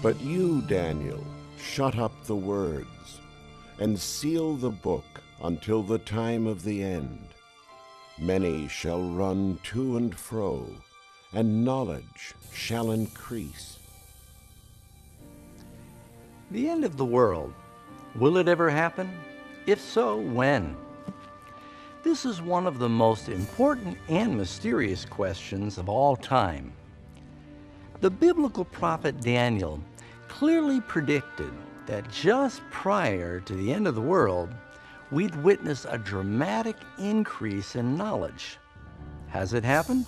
But you, Daniel, shut up the words, and seal the book until the time of the end. Many shall run to and fro, and knowledge shall increase. The end of the world. Will it ever happen? If so, when? This is one of the most important and mysterious questions of all time. The biblical prophet Daniel clearly predicted that just prior to the end of the world, we'd witness a dramatic increase in knowledge. Has it happened?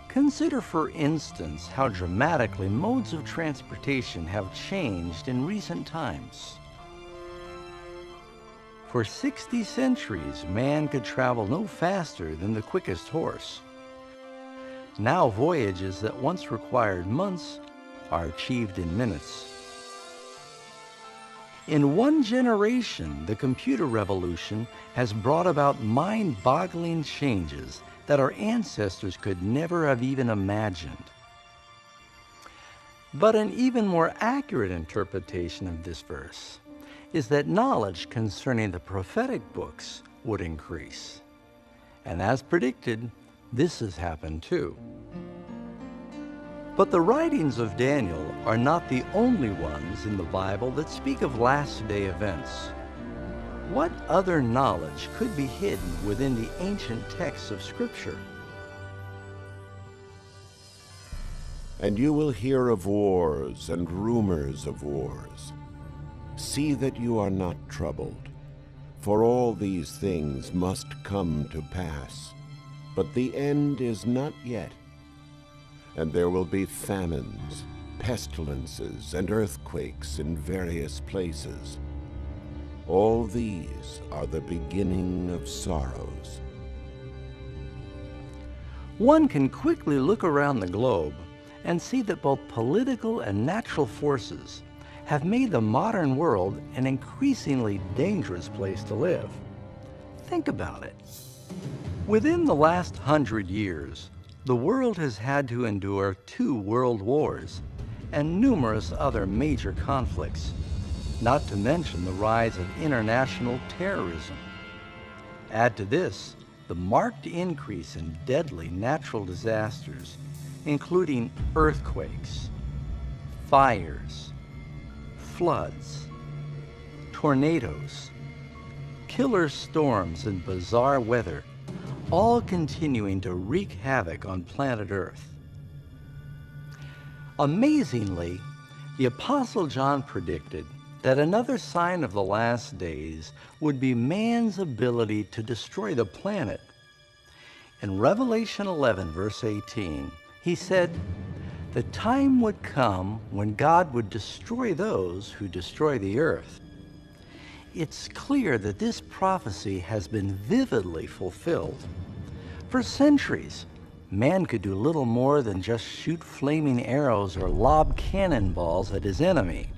Consider, for instance, how dramatically modes of transportation have changed in recent times. For 60 centuries, man could travel no faster than the quickest horse. Now voyages that once required months are achieved in minutes. In one generation, the computer revolution has brought about mind-boggling changes that our ancestors could never have even imagined. But an even more accurate interpretation of this verse is that knowledge concerning the prophetic books would increase. And as predicted, this has happened too. But the writings of Daniel are not the only ones in the Bible that speak of last-day events. What other knowledge could be hidden within the ancient texts of Scripture? And you will hear of wars and rumors of wars. See that you are not troubled, for all these things must come to pass, but the end is not yet. And there will be famines, pestilences, and earthquakes in various places. All these are the beginning of sorrows. One can quickly look around the globe and see that both political and natural forces have made the modern world an increasingly dangerous place to live. Think about it. Within the last 100 years, the world has had to endure 2 world wars and numerous other major conflicts, not to mention the rise of international terrorism. Add to this the marked increase in deadly natural disasters, including earthquakes, fires, floods, tornadoes, killer storms, and bizarre weather, all continuing to wreak havoc on planet Earth. Amazingly, the Apostle John predicted that another sign of the last days would be man's ability to destroy the planet. In Revelation 11, verse 18, he said, "The time would come when God would destroy those who destroy the earth." It's clear that this prophecy has been vividly fulfilled. For centuries, man could do little more than just shoot flaming arrows or lob cannonballs at his enemy.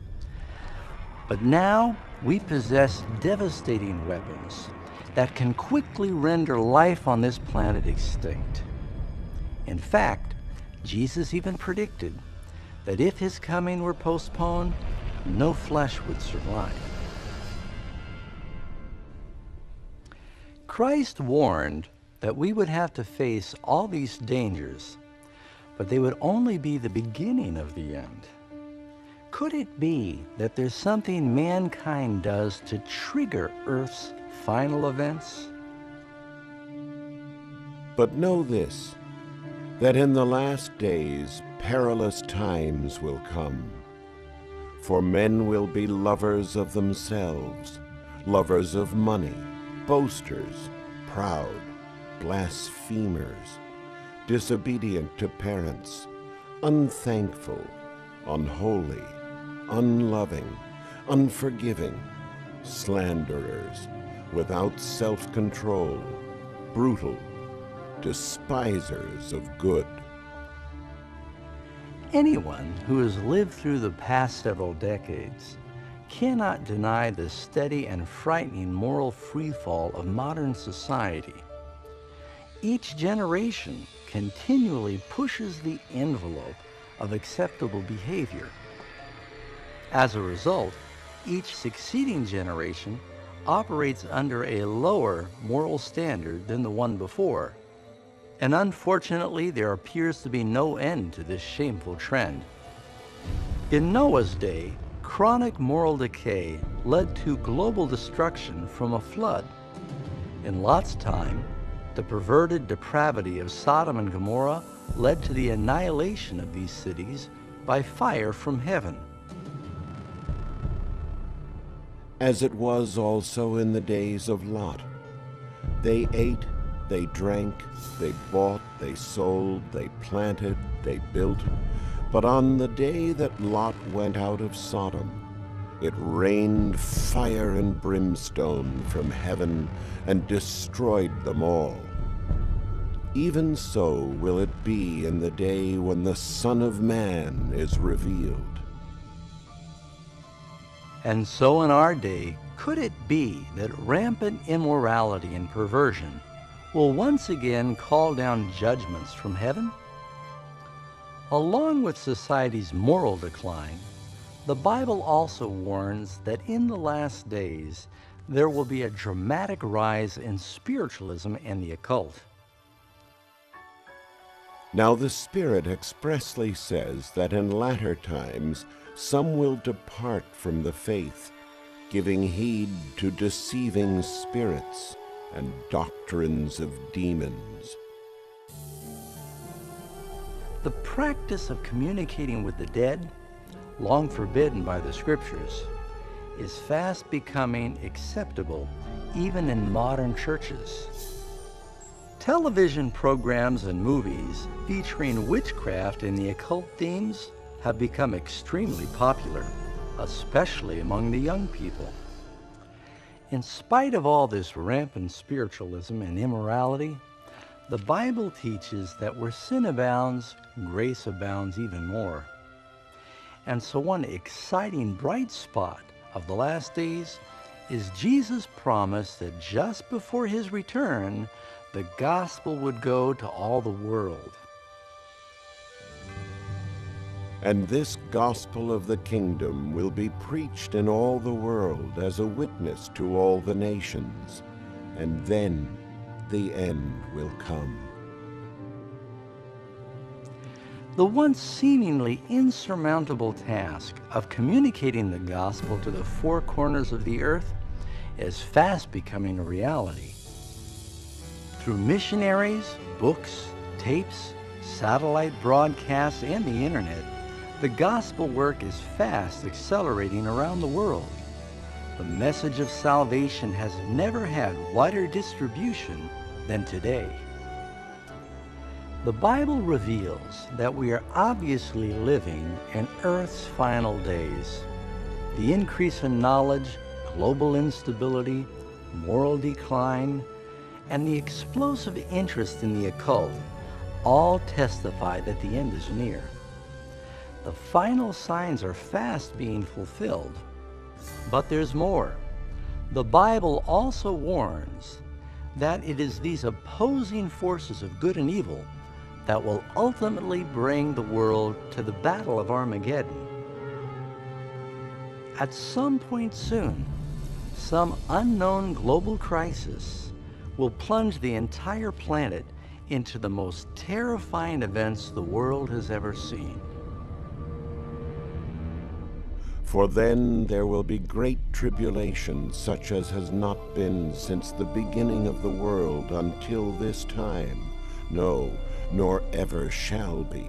But now we possess devastating weapons that can quickly render life on this planet extinct. In fact, Jesus even predicted that if his coming were postponed, no flesh would survive. Christ warned that we would have to face all these dangers, but they would only be the beginning of the end. Could it be that there's something mankind does to trigger Earth's final events? But know this, that in the last days perilous times will come. For men will be lovers of themselves, lovers of money, boasters, proud, blasphemers, disobedient to parents, unthankful, unholy, unloving, unforgiving, slanderers, without self-control, brutal, despisers of good. Anyone who has lived through the past several decades cannot deny the steady and frightening moral freefall of modern society. Each generation continually pushes the envelope of acceptable behavior. As a result, each succeeding generation operates under a lower moral standard than the one before. And unfortunately, there appears to be no end to this shameful trend. In Noah's day, chronic moral decay led to global destruction from a flood. In Lot's time, the perverted depravity of Sodom and Gomorrah led to the annihilation of these cities by fire from heaven. As it was also in the days of Lot. They ate, they drank, they bought, they sold, they planted, they built. But on the day that Lot went out of Sodom, it rained fire and brimstone from heaven and destroyed them all. Even so will it be in the day when the Son of Man is revealed. And so in our day, could it be that rampant immorality and perversion will once again call down judgments from heaven? Along with society's moral decline, the Bible also warns that in the last days there will be a dramatic rise in spiritualism and the occult. Now the Spirit expressly says that in latter times some will depart from the faith, giving heed to deceiving spirits and doctrines of demons. The practice of communicating with the dead, long forbidden by the Scriptures, is fast becoming acceptable even in modern churches. Television programs and movies featuring witchcraft and the occult themes have become extremely popular, especially among the young people. In spite of all this rampant spiritualism and immorality, the Bible teaches that where sin abounds, grace abounds even more. And so one exciting bright spot of the last days is Jesus' promise that just before his return, the gospel would go to all the world. And this gospel of the kingdom will be preached in all the world as a witness to all the nations, and then the end will come. The once seemingly insurmountable task of communicating the gospel to the four corners of the earth is fast becoming a reality. Through missionaries, books, tapes, satellite broadcasts, and the internet, the gospel work is fast accelerating around the world. The message of salvation has never had wider distribution than today. The Bible reveals that we are obviously living in Earth's final days. The increase in knowledge, global instability, moral decline, and the explosive interest in the occult all testify that the end is near. The final signs are fast being fulfilled. But there's more. The Bible also warns that it is these opposing forces of good and evil that will ultimately bring the world to the battle of Armageddon. At some point soon, some unknown global crisis will plunge the entire planet into the most terrifying events the world has ever seen. For then there will be great tribulation, such as has not been since the beginning of the world until this time, no, nor ever shall be.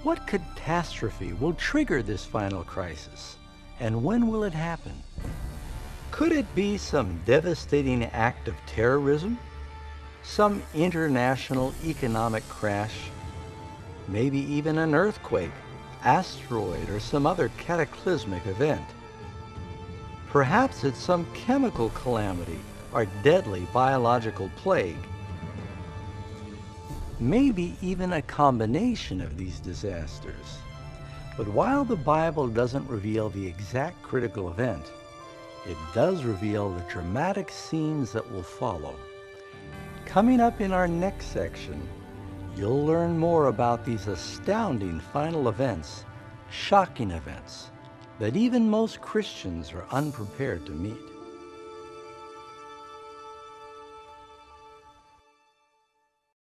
What catastrophe will trigger this final crisis, and when will it happen? Could it be some devastating act of terrorism? Some international economic crash? Maybe even an earthquake, asteroid, or some other cataclysmic event? Perhaps it's some chemical calamity or deadly biological plague. Maybe even a combination of these disasters. But while the Bible doesn't reveal the exact critical event, it does reveal the dramatic scenes that will follow. Coming up in our next section, you'll learn more about these astounding final events, shocking events, that even most Christians are unprepared to meet.